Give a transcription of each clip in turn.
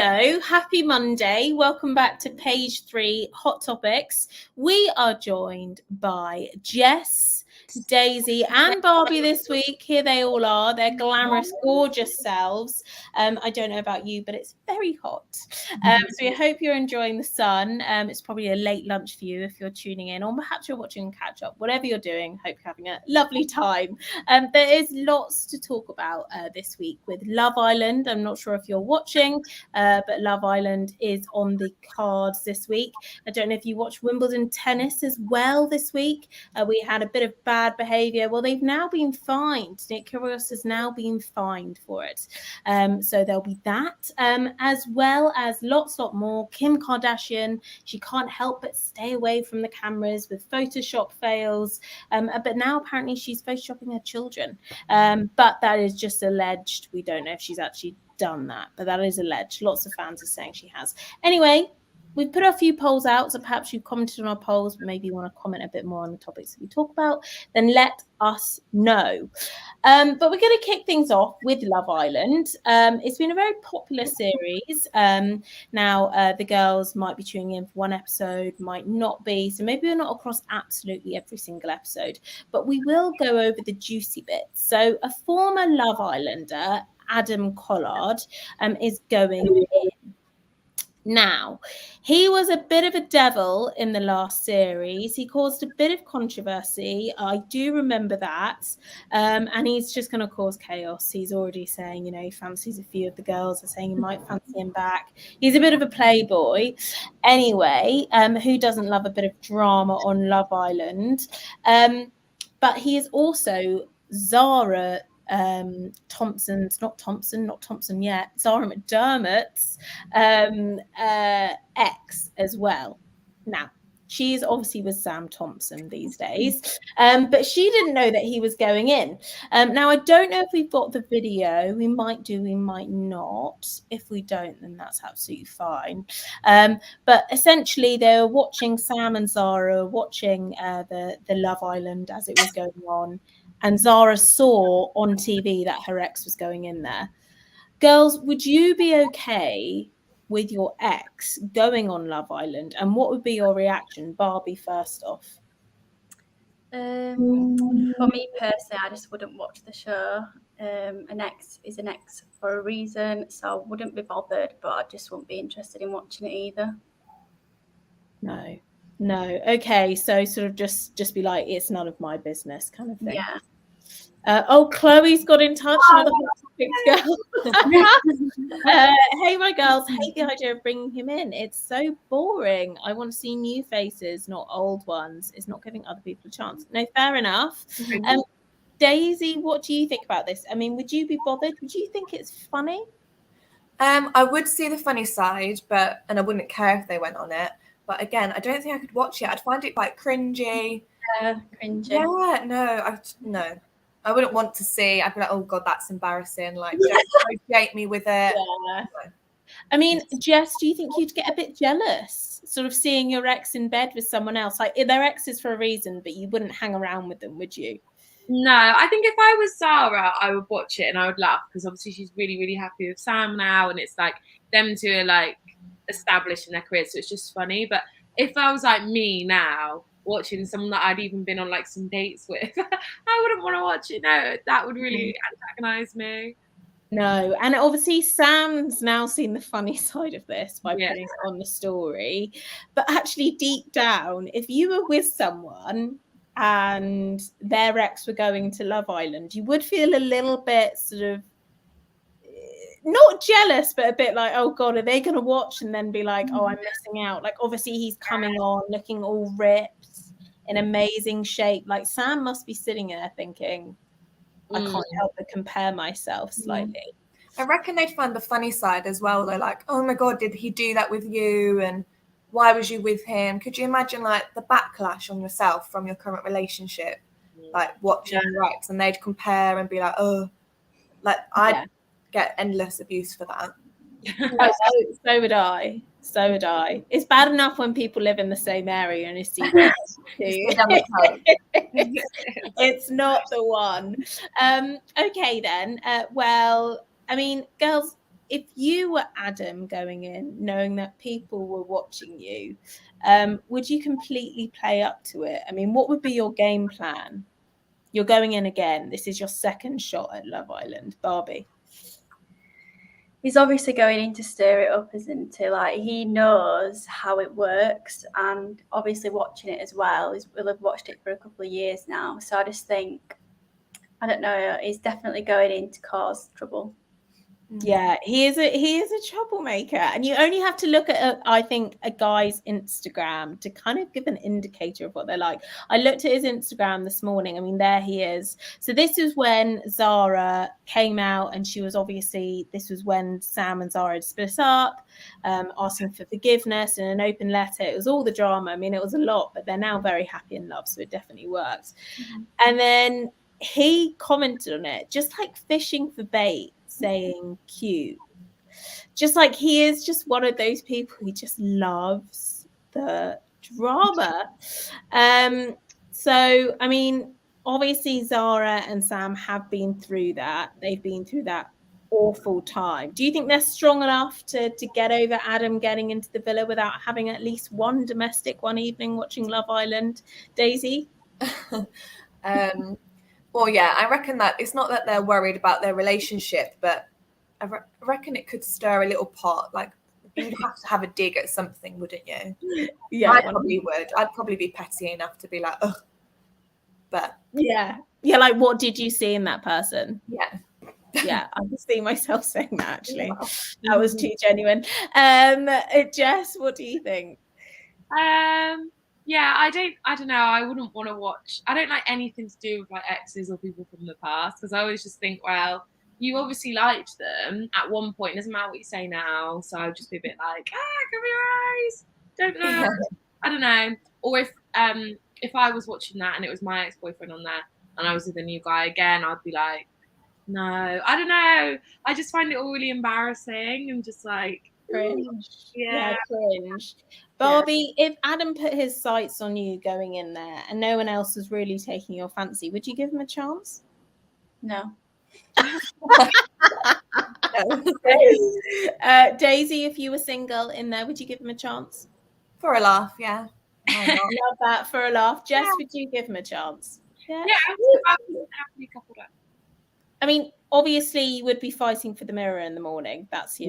Hello, happy Monday. Welcome back to page 3, Hot Topics. We are joined by Jess, Daisy and Barbi this week. Here they all are, their glamorous, gorgeous selves. I don't know about you, but it's very hot. So we hope you're enjoying the sun. It's probably a late lunch for you if you're tuning in, or perhaps you're watching catch up. Whatever you're doing, hope you're having a lovely time. There is lots to talk about this week with Love Island. I'm not sure if you're watching, but Love Island is on the cards this week. I don't know if you watched Wimbledon tennis as well this week. We had a bit of bad behaviour. Well, they've now been fined. Nick Kyrgios has now been fined for it. So there'll be that, as well as lots more. Kim Kardashian, she can't help but stay away from the cameras with Photoshop fails. But now apparently she's photoshopping her children. But that is just alleged. We don't know if she's actually done that, but that is alleged. Lots of fans are saying she has. Anyway, we've put a few polls out, so perhaps you've commented on our polls, but maybe you want to comment a bit more on the topics that we talk about, then let us know. But we're going to kick things off with Love Island. It's been a very popular series. Now, the girls might be tuning in for one episode, might not be, so maybe we're not across absolutely every single episode, but we will go over the juicy bits. So a former Love Islander, Adam Collard, is going in. Now, he was a bit of a devil in the last series. He caused a bit of controversy. I do remember that. And he's just going to cause chaos. He's already saying, he fancies a few of the girls are saying he might fancy him back. He's a bit of a playboy. Anyway, who doesn't love a bit of drama on Love Island? But he is also Zara Zara McDermott's ex as well. Now, she's obviously with Sam Thompson these days, but she didn't know that he was going in. Now, I don't know if we've got the video. We might do, we might not. If we don't, then that's absolutely fine. But essentially, they were watching, Sam and Zara watching the Love Island as it was going on. And Zara saw on TV that her ex was going in there. Girls, would you be okay with your ex going on Love Island? And what would be your reaction? Barbi, first off. For me personally, I just wouldn't watch the show. An ex is an ex for a reason, so I wouldn't be bothered, but I just wouldn't be interested in watching it either. No. Okay, so sort of just be like, it's none of my business kind of thing. Yeah. Chloe's got in touch. Another girl. Hey, my girls, hate the idea of bringing him in. It's so boring. I want to see new faces, not old ones. It's not giving other people a chance. No, fair enough. Daisy, what do you think about this? I mean, would you be bothered? Would you think it's funny? I would see the funny side, and I wouldn't care if they went on it. But again, I don't think I could watch it. I'd find it quite cringy. Cringy. Yeah, no. I wouldn't want to see. I'd be like, oh God, that's embarrassing. Like, don't associate me with it. Yeah. I mean, Jess, do you think you'd get a bit jealous, sort of seeing your ex in bed with someone else? Like, they're exes for a reason, but you wouldn't hang around with them, would you? No, I think if I was Zara, I would watch it and I would laugh because obviously she's really, really happy with Sam now, and it's like them two are like established in their careers, so it's just funny. But if I was like me now, watching someone that I'd even been on like some dates with, I wouldn't want to watch it. No, that would really antagonize me. No, and obviously Sam's now seen the funny side of this by putting it on the story. But actually, deep down, if you were with someone and their ex were going to Love Island, you would feel a little bit sort of not jealous, but a bit like, oh God, are they going to watch and then be like, oh, I'm missing out? Like, obviously he's coming on looking all ripped, in amazing shape. Like, Sam must be sitting there thinking, I can't help but compare myself slightly. I reckon they'd find the funny side as well. They're like, oh my God, did he do that with you? And why was you with him? Could you imagine like the backlash on yourself from your current relationship? Like watching your ex, and they'd compare and be like, oh, like I'd get endless abuse for that. So would I. It's bad enough when people live in the same area and you see it's not the one. Okay then. Well, I mean, girls, if you were Adam going in, knowing that people were watching you, would you completely play up to it? I mean, what would be your game plan? You're going in again. This is your second shot at Love Island. Barbi. He's obviously going in to stir it up, isn't he? Like, he knows how it works, and obviously watching it as well. We'll have watched it for a couple of years now. So I just think, I don't know, he's definitely going in to cause trouble. Yeah, he is a troublemaker, and you only have to look at I think a guy's Instagram to kind of give an indicator of what they're like. I looked at his Instagram this morning. I mean, there he is. So this is when Zara came out, and this was when Sam and Zara had split up, asking for forgiveness and an open letter. It was all the drama. I mean, it was a lot, but they're now very happy in love, so it definitely works. And then he commented on it, just like fishing for bait, saying cute. Just like he is just one of those people who just loves the drama. So, I mean, obviously Zara and Sam have been through that. They've been through that awful time. Do you think they're strong enough to get over Adam getting into the villa without having at least one evening watching Love Island? Daisy? Well, yeah, I reckon that it's not that they're worried about their relationship, but I reckon it could stir a little pot. Like, you'd have to have a dig at something, wouldn't you? Yeah, I probably would. I'd probably be petty enough to be like, ugh. But yeah, like, what did you see in that person? Yeah. Yeah, I can see myself saying that, actually. That was too genuine. Jess, what do you think? Yeah, I don't know. I wouldn't want to watch. I don't like anything to do with like exes or people from the past, because I always just think, well, you obviously liked them at one point. It doesn't matter what you say now. So I'd just be a bit like, cover your eyes. Don't know. I don't know. Or if I was watching that and it was my ex-boyfriend on there and I was with a new guy again, I'd be like, no, I don't know. I just find it all really embarrassing and just like cringe. Yeah, cringe. Barbi, if Adam put his sights on you going in there and no one else was really taking your fancy, would you give him a chance? No. Daisy, if you were single in there, would you give him a chance? For a laugh, yeah. Love that, for a laugh. Jess, would you give him a chance? Yeah, happily coupled up. I mean, obviously you would be fighting for the mirror in the morning. That's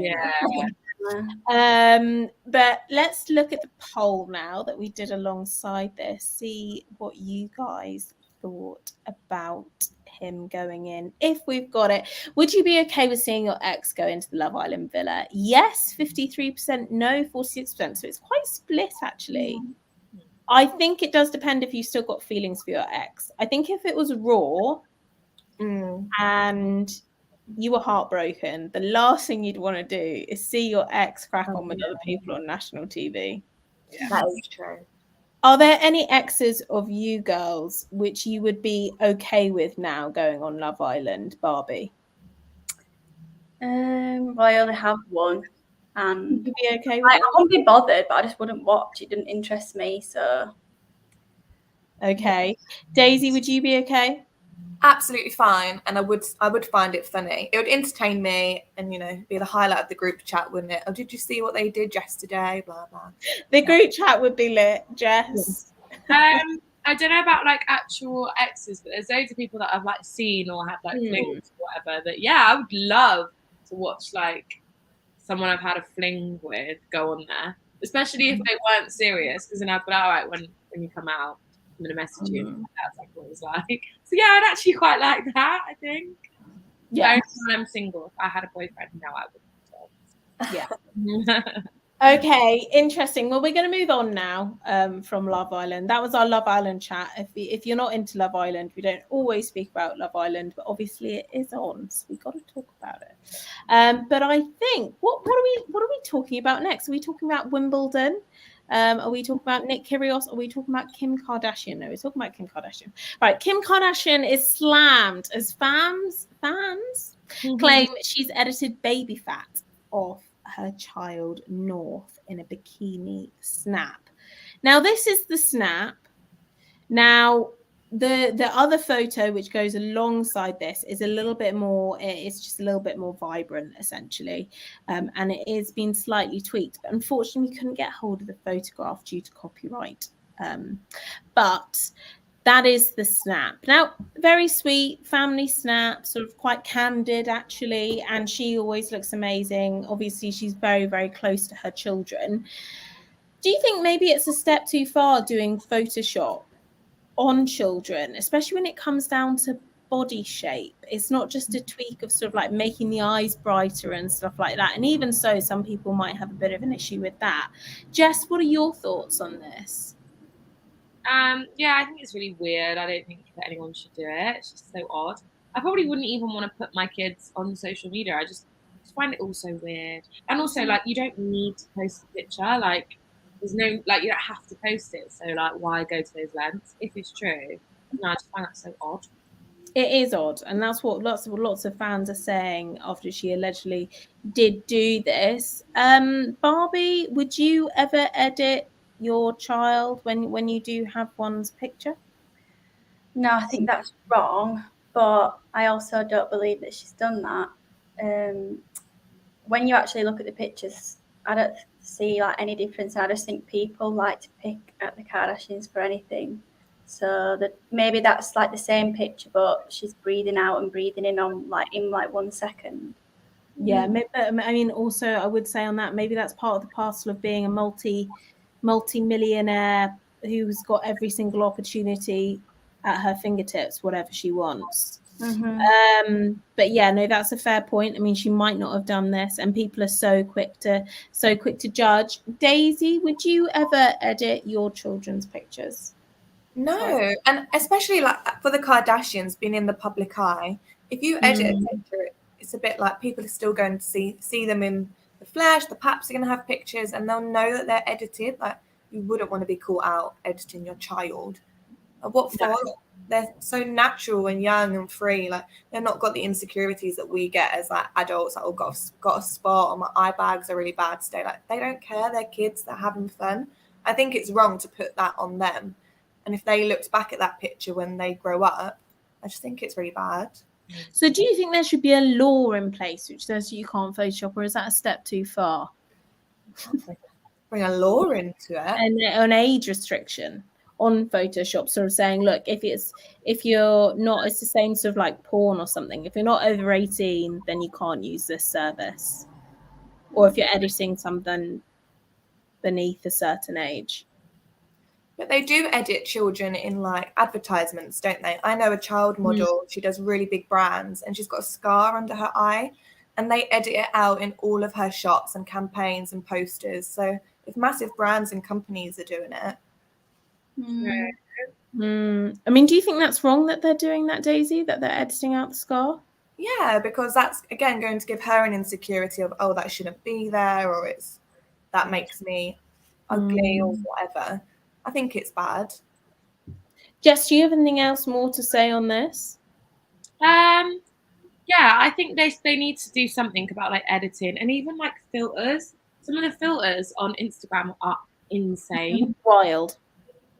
but let's look at the poll now that we did alongside this, see what you guys thought about him going in. If we've got it, would you be okay with seeing your ex go into the Love Island villa? Yes, 53%, no, 46%. So it's quite split, actually. I think it does depend if you still got feelings for your ex. I think if it was raw and you were heartbroken, the last thing you'd want to do is see your ex crack on with other people on national TV. Yeah. That is true. Are there any exes of you girls which you would be okay with now going on Love Island, Barbi? Well, I only have one. And you'd be okay with I wouldn't be bothered, but I just wouldn't watch. It didn't interest me, so. Okay. Daisy, would you be okay? Absolutely fine, and I would find it funny. It would entertain me, and be the highlight of the group chat, wouldn't it? Oh, did you see what they did yesterday? Blah blah. The group chat would be lit. Jess. I don't know about like actual exes, but there's loads of people that I've like seen or had like flings or whatever. That I would love to watch like someone I've had a fling with go on there, especially if they weren't serious, because then I'd be like, all right, when you come out, I'm going to message you. That's like what it was like. So yeah, I'd actually quite like that, I think. Yeah. But I'm single. If I had a boyfriend, no, I wouldn't. Yeah. Okay, interesting. Well, we're going to move on now from Love Island. That was our Love Island chat. If you're not into Love Island, we don't always speak about Love Island, but obviously it is on, so we've got to talk about it. But I think what are we talking about next? Are we talking about Wimbledon? Are we talking about Nick Kyrgios? Are we talking about Kim Kardashian? No, we're talking about Kim Kardashian. Right, Kim Kardashian is slammed as fans claim she's edited baby fat off her child North in a bikini snap. Now, this is the snap. Now, The other photo which goes alongside this is a little bit more, it's just a little bit more vibrant essentially, and it is been slightly tweaked, but unfortunately we couldn't get hold of the photograph due to copyright, but that is the snap. Now, very sweet family snap, sort of quite candid actually, and she always looks amazing. Obviously she's very, very close to her children. Do you think maybe it's a step too far doing Photoshop on children, especially when it comes down to body shape? It's not just a tweak of sort of like making the eyes brighter and stuff like that. And even so, some people might have a bit of an issue with that. Jess, what are your thoughts on this? Yeah, I think it's really weird. I don't think that anyone should do it. It's just so odd. I probably wouldn't even want to put my kids on social media. I just find it all so weird. And also, like, you don't need to post a picture. Like, there's no, like, you don't have to post it. So, like, why go to those lengths if it's true? No, I just find that so odd. It is odd, and that's what lots of fans are saying after she allegedly did do this. Barbie, would you ever edit your child when you do have one's picture? No, I think that's wrong, but I also don't believe that she's done that. When you actually look at the pictures, I don't see like any difference. I just think people like to pick at the Kardashians for anything. So that maybe that's like the same picture, but she's breathing out and breathing in on like in like 1 second. Yeah, I mean, also I would say on that, maybe that's part of the parcel of being a multi-millionaire who's got every single opportunity at her fingertips, whatever she wants. But yeah, no, that's a fair point. I mean, she might not have done this, and people are so quick to judge. Daisy, would you ever edit your children's pictures? No, and especially like for the Kardashians being in the public eye, if you edit a picture, it's a bit like people are still going to see them in the flesh. The paps are going to have pictures, and they'll know that they're edited. Like, you wouldn't want to be caught out editing your child. What for? No. They're so natural and young and free. Like, they've not got the insecurities that we get as like adults. Like, oh, got a spot, or my eye bags are really bad today. Like, they don't care. They're kids. They're having fun. I think it's wrong to put that on them. And if they looked back at that picture when they grow up, I just think it's really bad. So do you think there should be a law in place which says you can't Photoshop, or is that a step too far? Bring a law into it. And an age restriction on Photoshop, sort of saying, look, if you're not, it's the same sort of like porn or something. If you're not over 18, then you can't use this service. Or if you're editing something beneath a certain age. But they do edit children in like advertisements, don't they? I know a child model, she does really big brands, and she's got a scar under her eye, and they edit it out in all of her shots and campaigns and posters. So if massive brands and companies are doing it. I mean, do you think that's wrong that they're doing that, Daisy, that they're editing out the scar? Yeah, because that's, again, going to give her an insecurity of, oh, that shouldn't be there, or that makes me ugly or whatever. I think it's bad. Jess, do you have anything else more to say on this? Yeah, I think they need to do something about like editing and even like filters. Some of the filters on Instagram are insane. Wild.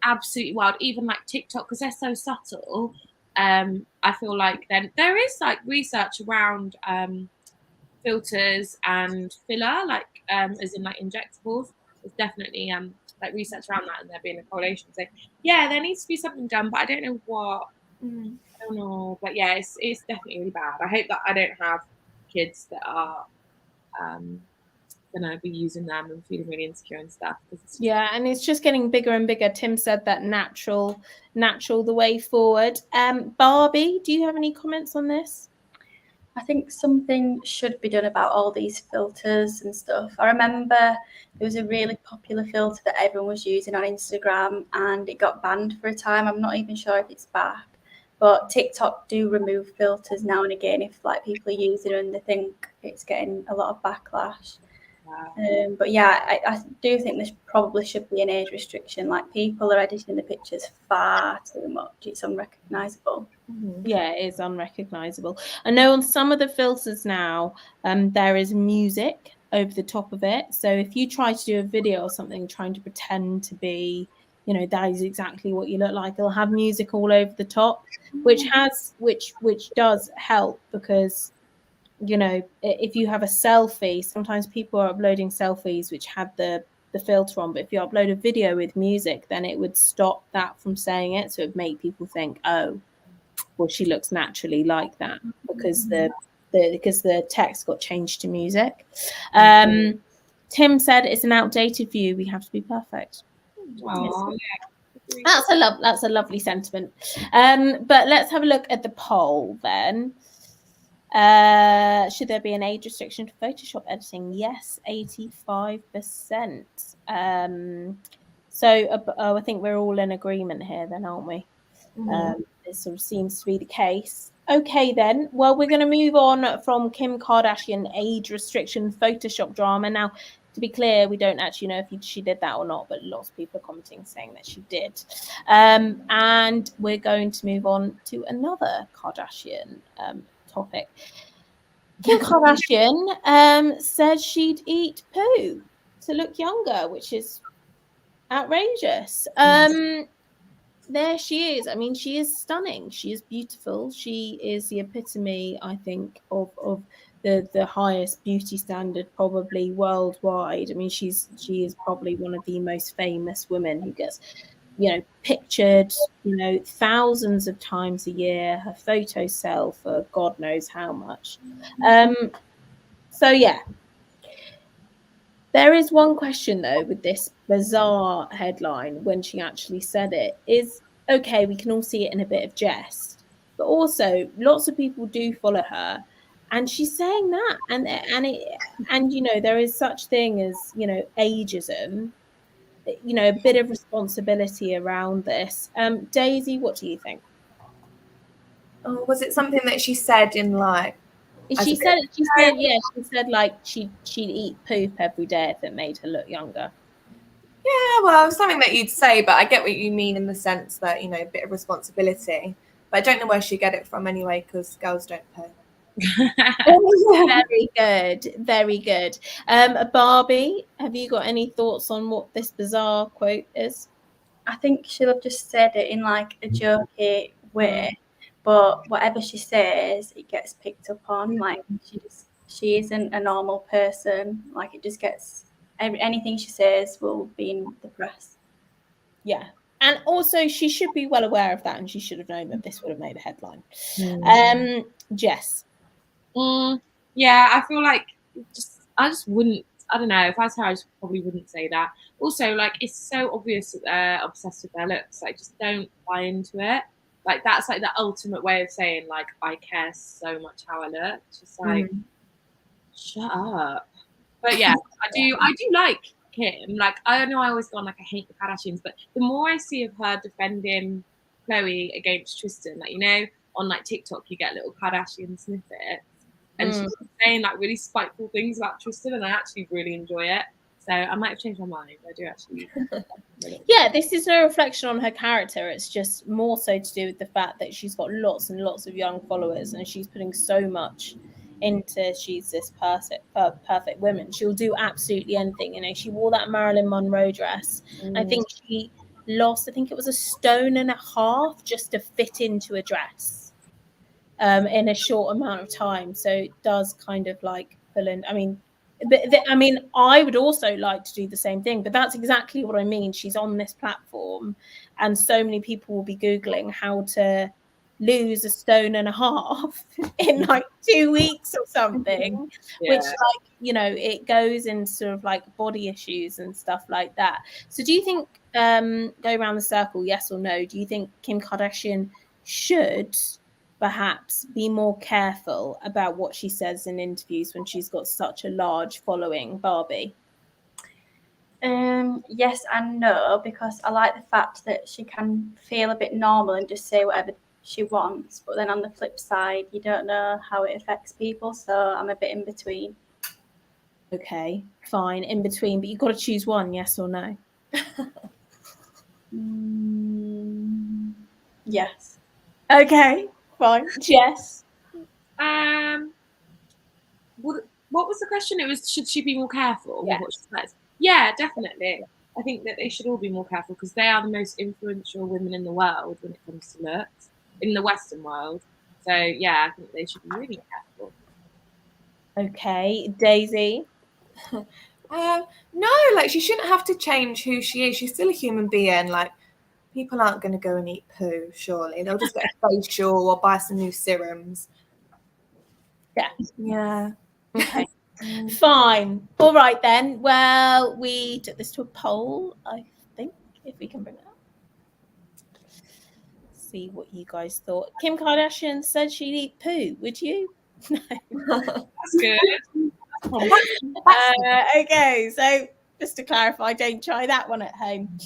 Absolutely wild. Even like TikTok, because they're so subtle. I feel like then there is like research around filters and filler, like as in like injectables. There's definitely like research around that, and there being a correlation. So yeah, there needs to be something done, but I don't know what. I don't know, but yeah, it's definitely really bad. I hope that I don't have kids that are gonna be using them and feeling really insecure and stuff. Yeah, and it's just getting bigger and bigger. Tim said that natural the way forward. Barbie, do you have any comments on this? I think something should be done about all these filters and stuff. I remember there was a really popular filter that everyone was using on Instagram, and it got banned for a time. I'm not even sure if it's back, but TikTok do remove filters now and again if like people are using it and they think it's getting a lot of backlash. But yeah, I do think there probably should be an age restriction. Like, people are editing the pictures far too much. It's unrecognisable. Yeah, it is unrecognisable. I know on some of the filters now, there is music over the top of it. So if you try to do a video or something trying to pretend to be you know, that is exactly what you look like. It'll have music all over the top, which does help, because, you know, if you have a selfie, sometimes people are uploading selfies which had the filter on, but if you upload a video with music, then it would stop that from saying it, so it would make people think, oh, well, she looks naturally like that, because the text got changed to music. Tim said it's an outdated view. We have to be perfect. Oh, That's a lovely sentiment. But let's have a look at the poll then. Should there be an age restriction to Photoshop editing? Yes, 85%. So I think we're all in agreement here then, aren't we? It sort of seems to be the case. Okay then, well, we're going to move on from Kim Kardashian age restriction Photoshop drama. Now, to be clear, we don't actually know if she did that or not, but lots of people are commenting saying that she did. And we're going to move on to another Kardashian topic. Kim Kardashian said she'd eat poo to look younger, which is outrageous. There she is. I mean, she is stunning. She is beautiful. She is the epitome, I think, of the highest beauty standard probably worldwide. I mean, she is probably one of the most famous women who gets, you know, pictured, you know, thousands of times a year. Her photos sell for God knows how much. So yeah. There is one question, though, with this bizarre headline when she actually said it, is, okay, we can all see it in a bit of jest, but also lots of people do follow her, and she's saying that, and you know, there is such thing as, you know, ageism, you know, a bit of responsibility around this. Daisy, what do you think? Oh, was it something that she said in like? She said like she'd eat poop every day if it made her look younger. Yeah, well, something that you'd say, but I get what you mean in the sense that, you know, a bit of responsibility. But I don't know where she get it from anyway, because girls don't pay. Very good, very good. Barbie, have you got any thoughts on what this bizarre quote is? I think she'll have just said it in like a jokey way, but whatever she says, it gets picked up on. Like she isn't a normal person. Like it just gets anything she says will be in the press. Yeah, and also she should be well aware of that, and she should have known that this would have made a headline. Jess. Yeah, I feel like I just wouldn't. I don't know. If I was her, I just probably wouldn't say that. Also, like, it's so obvious that they're obsessed with their looks. Like, just don't buy into it. Like, that's like the ultimate way of saying, like, I care so much how I look. It's just like, shut up. But yeah, I do like Kim. Like, I know I always go on like I hate the Kardashians, but the more I see of her defending Khloe against Tristan, like, you know, on like TikTok, you get little Kardashian snippets. And she's saying like really spiteful things about Tristan, and I actually really enjoy it. So I might have changed my mind. I do actually. Yeah, this is no reflection on her character. It's just more so to do with the fact that she's got lots and lots of young followers, and she's putting so much into. She's this perfect woman. She'll do absolutely anything. You know, she wore that Marilyn Monroe dress. I think she lost. I think it was 1.5 stones just to fit into a dress. In a short amount of time, so it does kind of like pull in. I mean, I would also like to do the same thing, but that's exactly what I mean. She's on this platform, and so many people will be googling how to lose 1.5 stones in like 2 weeks or something, which, like, you know, it goes in sort of like body issues and stuff like that. So, do you think, go around the circle, yes or no? Do you think Kim Kardashian should perhaps be more careful about what she says in interviews when she's got such a large following? Barbie? Yes and no, because I like the fact that she can feel a bit normal and just say whatever she wants, but then on the flip side, you don't know how it affects people, so I'm a bit in between. Okay, fine, in between, but you've got to choose one, yes or no? Yes. Okay, fine. Jess? What was the question? It was, should she be more careful Yeah. with what she says? Yeah, definitely. I think that they should all be more careful because they are the most influential women in the world when it comes to looks in the Western world. So yeah, I think they should be really careful. Okay, Daisy. No, like she shouldn't have to change who she is. She's still a human being. Like people aren't going to go and eat poo. Surely they'll just get a facial or buy some new serums. Yeah. Okay. Fine. All right then. Well, we took this to a poll, I think, if we can bring it up. See what you guys thought. Kim Kardashian said she'd eat poo. Would you? No. That's good. Okay, so just to clarify, don't try that one at home.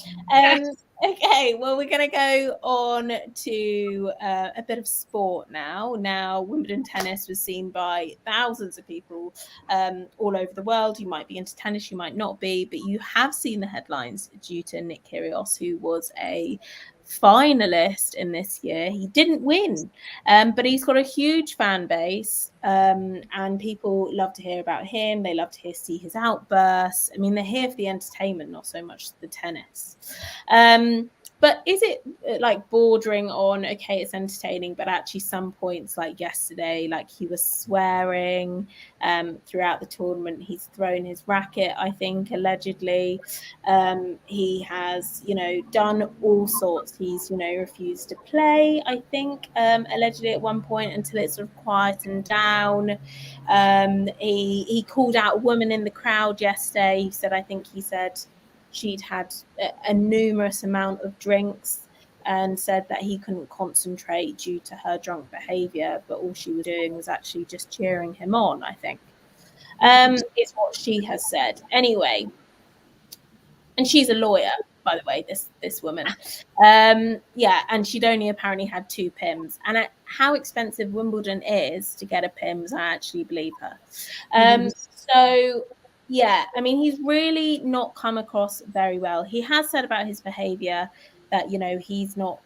Okay, well, we're going to go on to a bit of sport now. Now, Wimbledon tennis was seen by thousands of people all over the world. You might be into tennis, you might not be, but you have seen the headlines due to Nick Kyrgios, who was a finalist in this year. He didn't win, but he's got a huge fan base, and people love to hear about him. They love to see his outbursts. I mean, they're here for the entertainment, not so much the tennis. But is it like bordering on, okay, it's entertaining, but actually some points like yesterday, like he was swearing throughout the tournament. He's thrown his racket, I think, allegedly. He has, done all sorts. He's, refused to play, I think, allegedly at one point until it sort of quietened down. He called out a woman in the crowd yesterday. He said she'd had a numerous amount of drinks and said that he couldn't concentrate due to her drunk behaviour, but all she was doing was actually just cheering him on, I think. Is what she has said. Anyway, and she's a lawyer, by the way, this woman. And she'd only apparently had 2 PIMs. And at how expensive Wimbledon is to get a PIMS, I actually believe her. So, yeah, I mean, he's really not come across very well. He has said about his behaviour that, he's not,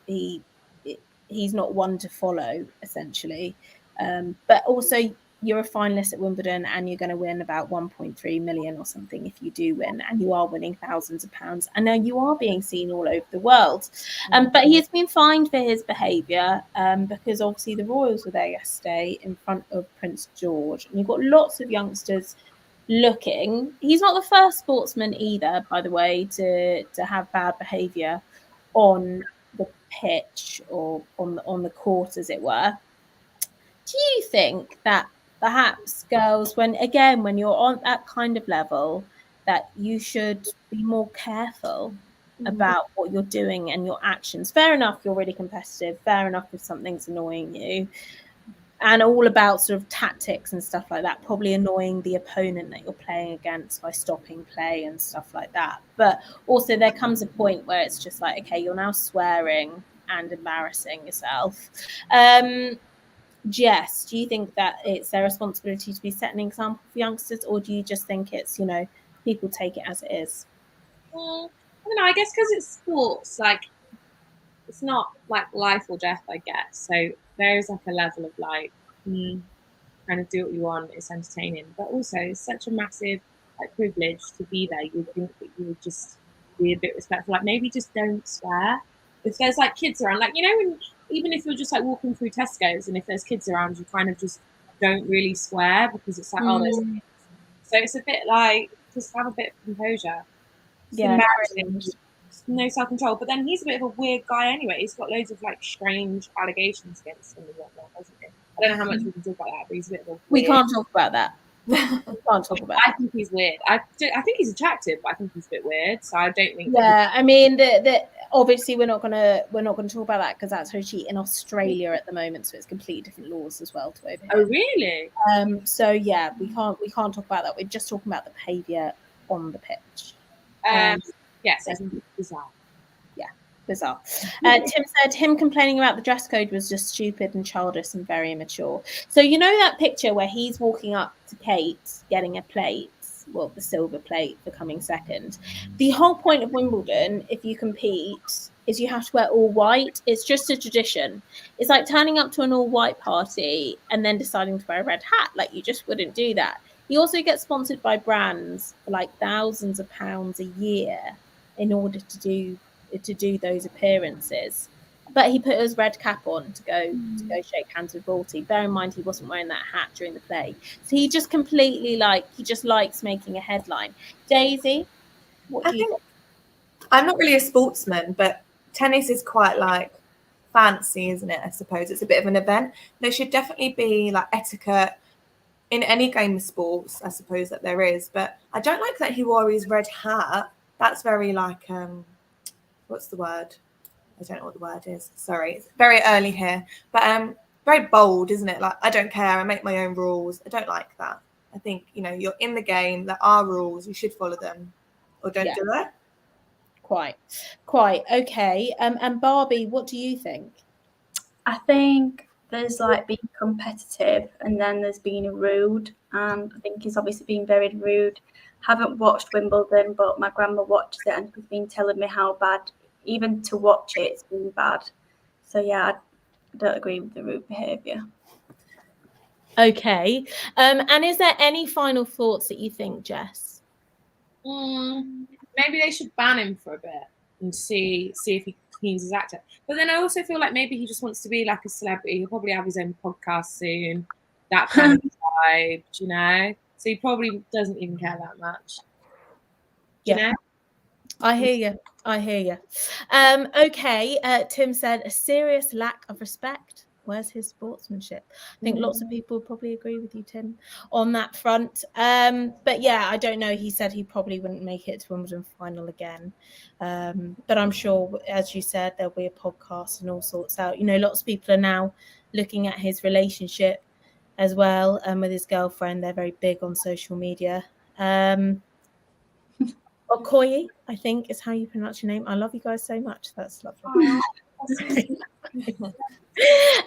he's not one to follow, essentially. But also, you're a finalist at Wimbledon and you're going to win about 1.3 million or something if you do win, and you are winning thousands of pounds, and now you are being seen all over the world. But he has been fined for his behaviour because obviously the royals were there yesterday in front of Prince George, and you've got lots of youngsters looking. He's not the first sportsman either, by the way, to have bad behaviour on the pitch or on the court, as it were. Do you think that perhaps girls, when you're on that kind of level, that you should be more careful about what you're doing and your actions? Fair enough, you're really competitive. Fair enough if something's annoying you. And all about sort of tactics and stuff like that, probably annoying the opponent that you're playing against by stopping play and stuff like that. But also there comes a point where it's just like, okay, you're now swearing and embarrassing yourself. Jess, do you think that it's their responsibility to be setting an example for youngsters, or do you just think it's, people take it as it is? I don't know, I guess because it's sports, like, it's not like life or death, I guess. So there is like a level of like, kind of do what you want, it's entertaining. But also, it's such a massive privilege to be there. You would think that you would just be a bit respectful. Like, maybe just don't swear. If there's kids around, even if you're just walking through Tesco's and if there's kids around, you kind of just don't really swear because it's like, oh, there's kids. So it's a bit just have a bit of composure. It's embarrassing. No self-control. But then he's a bit of a weird guy anyway. He's got loads of strange allegations against him and whatnot, hasn't he? I don't know how much we can talk about that, but he's a bit of a weird... We can't talk about that. I think he's weird. I think he's attractive, but I think he's a bit weird. So I don't think. Yeah, I mean, obviously we're not gonna talk about that because that's actually in Australia at the moment, so it's completely different laws as well to over here. Oh, really? So yeah, we can't talk about that. We're just talking about the behaviour on the pitch. Yes, I think it's bizarre. Bizarre. Tim said him complaining about the dress code was just stupid and childish and very immature. So that picture where he's walking up to Kate getting a plate, well, the silver plate for coming second. The whole point of Wimbledon, if you compete, is you have to wear all white. It's just a tradition. It's like turning up to an all white party and then deciding to wear a red hat. You just wouldn't do that. He also gets sponsored by brands for like thousands of pounds a year in order to do those appearances. But he put his red cap on to go shake hands with royalty. Bear in mind he wasn't wearing that hat during the play. So he just completely he just likes making a headline. Daisy, what do you think? I'm not really a sportsman, but tennis is quite like fancy, isn't it? I suppose it's a bit of an event. There should definitely be like etiquette in any game of sports, I suppose, that there is. But I don't like that he wore his red hat. That's very like what's the word? I don't know what the word is. Sorry, it's very early here, but very bold, isn't it? Like, I don't care. I make my own rules. I don't like that. I think, you know, you're in the game. There are rules. You should follow them, or don't do it. Quite. Okay. And Barbie, what do you think? I think there's like being competitive, and then there's being rude. And I think he's obviously been very rude. Haven't watched Wimbledon, but my grandma watches it and she's been telling me how bad, even to watch it, it's been bad. So yeah, I don't agree with the rude behaviour. Okay. And is there any final thoughts that you think, Jess? Maybe they should ban him for a bit and see if he cleans his act up. But then I also feel like maybe he just wants to be like a celebrity. He'll probably have his own podcast soon. That kind of vibe, you know? So he probably doesn't even care that much. You know? I hear you. Okay. Tim said a serious lack of respect. Where's his sportsmanship? I think lots of people would probably agree with you, Tim, on that front. But yeah, I don't know. He said he probably wouldn't make it to Wimbledon final again. But I'm sure, as you said, there'll be a podcast and all sorts out. You know, lots of people are now looking at his relationship as well with his girlfriend. They're very big on social media. Okoye, I think, is how you pronounce your name. I love you guys so much. That's lovely.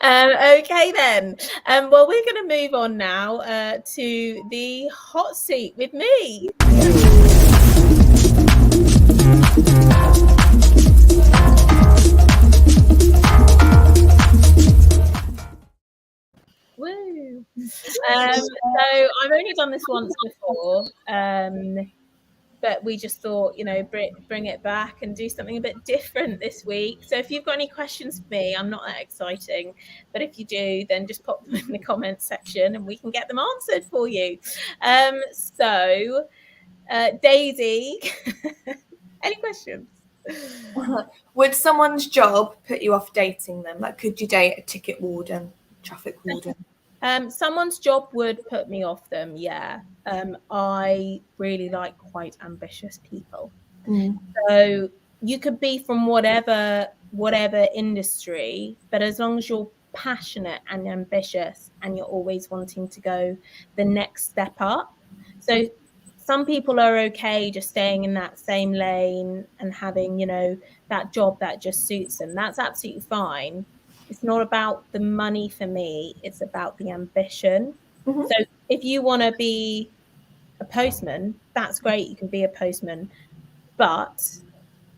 Okay then. Well, we're going to move on now to the hot seat with me. Woo! So I've only done this once before. But we just thought, you know, bring it back and do something a bit different this week. So if you've got any questions for me, I'm not that exciting, but if you do, then just pop them in the comments section and we can get them answered for you. So Daisy, any questions? Would someone's job put you off dating them? Like, could you date a ticket warden, traffic warden? Someone's job would put me off them, yeah. I really like quite ambitious people. So you could be from whatever industry, but as long as you're passionate and ambitious and you're always wanting to go the next step up. So some people are okay just staying in that same lane and having, you know, that job that just suits them. That's absolutely fine. It's not about the money for me. It's about the ambition. So if you want to be a postman, that's great. You can be a postman. But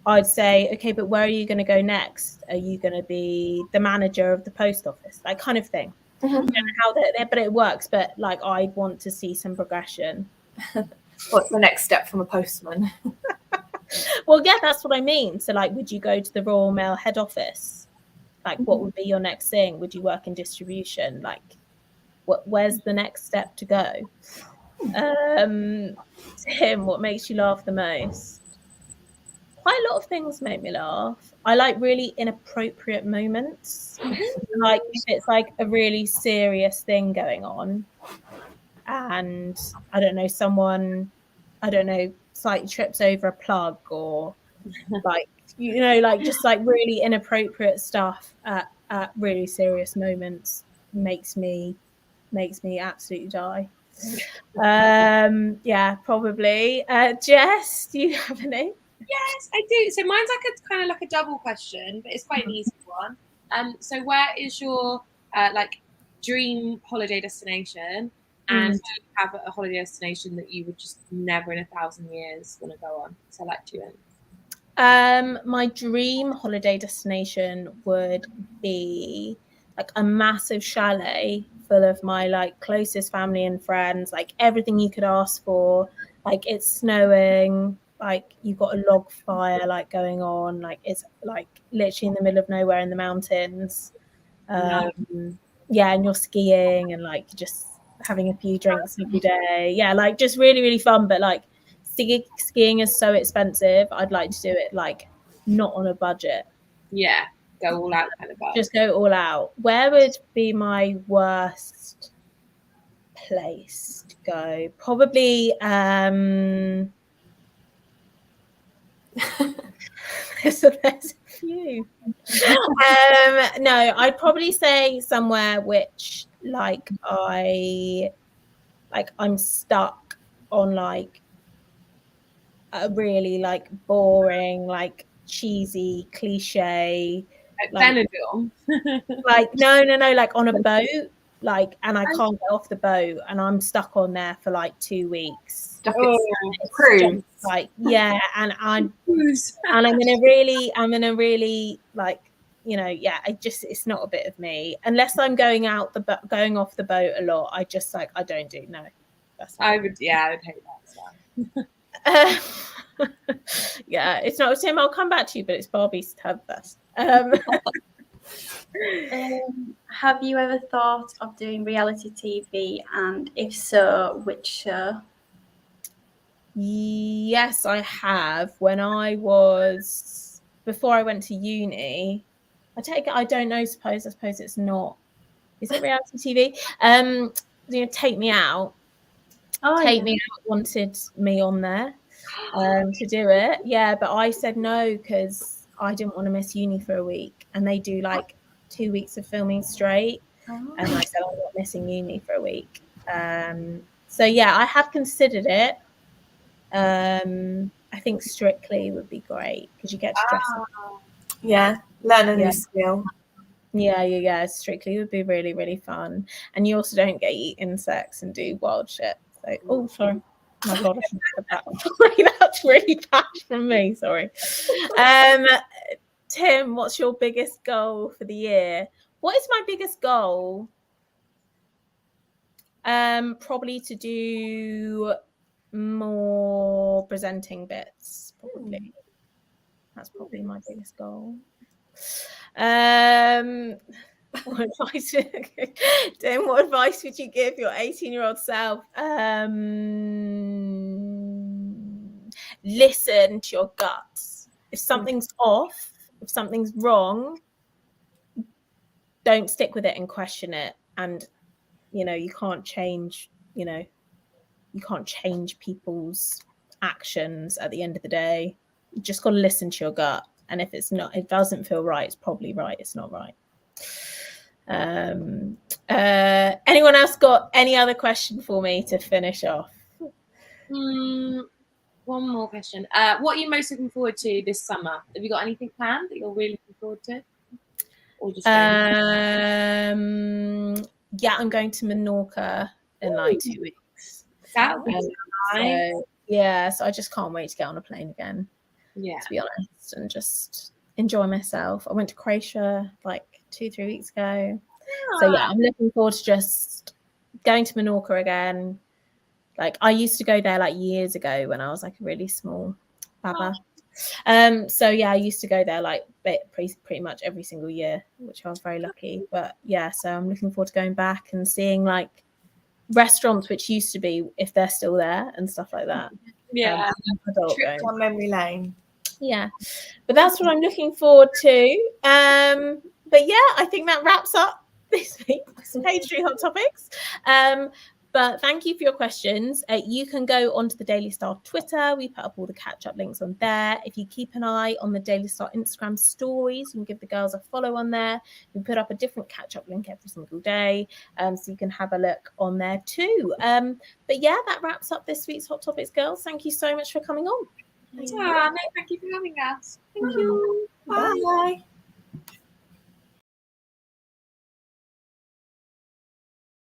I'd say, okay, but where are you going to go next? Are you going to be the manager of the post office? That kind of thing. I don't know how but it works. But like, I'd want to see some progression. What's the next step from a postman? Well, yeah, that's what I mean. So like, would you go to the Royal Mail head office? Like, what would be your next thing? Would you work in distribution? Like, where's the next step to go? Tim, what makes you laugh the most? Quite a lot of things make me laugh. I like really inappropriate moments. Like, if it's like a really serious thing going on and, I don't know, someone, slightly trips over a plug or like, you know, like just like really inappropriate stuff at really serious moments makes me absolutely die. Yeah, probably. Jess, do you have any? Yes, I do. So mine's like a kind of like a double question, but it's quite an easy one. So where is your like dream holiday destination? And do you have a holiday destination that you would just never in 1,000 years want to go on? So like to end. My dream holiday destination would be like a massive chalet full of my like closest family and friends, like everything you could ask for. Like it's snowing, like you've got a log fire like going on, like it's like literally in the middle of nowhere in the mountains. Yeah, and you're skiing and like just having a few drinks every day. Yeah, like just really, really fun. But like skiing is so expensive. I'd like to do it like not on a budget. Yeah, go all out kind of vibe. Just go all out. Where would be my worst place to go? Probably there's a few. No, I'd probably say somewhere which like I'm stuck on like a really like boring, like cheesy cliche, like Benadryl. like no, like on a boat, like, and I can't get off the boat, and I'm stuck on there for like 2 weeks. Cruise. Like yeah, and I'm gonna really like, you know, yeah, it's not a bit of me unless I'm going off the boat a lot. I just like I don't do no. I would hate that as well. Yeah, it's not Tim. I'll come back to you, but it's Barbie's turn first. Have you ever thought of doing reality TV, and if so, which show? Yes, I have. Before I went to uni, I don't know, I suppose it's not. Is it reality TV? Take Me Out. Take Me Out wanted me on there to do it. Yeah, but I said no because I didn't want to miss uni for a week, and they do like 2 weeks of filming straight. And I said I'm not missing uni for a week. So yeah, I have considered it. I think Strictly would be great because you get to dress up. Yeah, learn a new skill. Yeah. Strictly would be really, really fun, and you also don't get eat insects and do wild shit. So, sorry, my God, I shouldn't have said that. That's really bad from me. Sorry. Tim, what's your biggest goal for the year? What is my biggest goal? Probably to do more presenting bits. Probably that's probably my biggest goal. What advice would you give your 18-year-old self? Listen to your guts. If something's off, if something's wrong, don't stick with it and question it. And you can't change people's actions at the end of the day. You just got to listen to your gut, and if it doesn't feel right, it's probably right, it's not right. Anyone else got any other question for me to finish off? One more question. What are you most looking forward to this summer? Have you got anything planned that you're really looking forward to? Or just yeah, I'm going to Menorca in like 2 weeks. That would be nice. So I just can't wait to get on a plane again. Yeah, to be honest, and just enjoy myself. I went to Croatia like 2-3 weeks ago. So yeah, I'm looking forward to just going to Menorca again. Like I used to go there like years ago when I was like a really small baba. So yeah, I used to go there like pretty much every single year, which I was very lucky. But yeah, so I'm looking forward to going back and seeing like restaurants which used to be, if they're still there and stuff like that. Yeah, trip on memory lane. Yeah, but that's what I'm looking forward to. But yeah, I think that wraps up this week's Page 3 Hot Topics. But thank you for your questions. You can go onto the Daily Star Twitter. We put up all the catch-up links on there. If you keep an eye on the Daily Star Instagram stories, you can give the girls a follow on there. We put up a different catch-up link every single day, so you can have a look on there too. But yeah, that wraps up this week's Hot Topics, girls. Thank you so much for coming on. Thank you for having us. Thank you. Bye.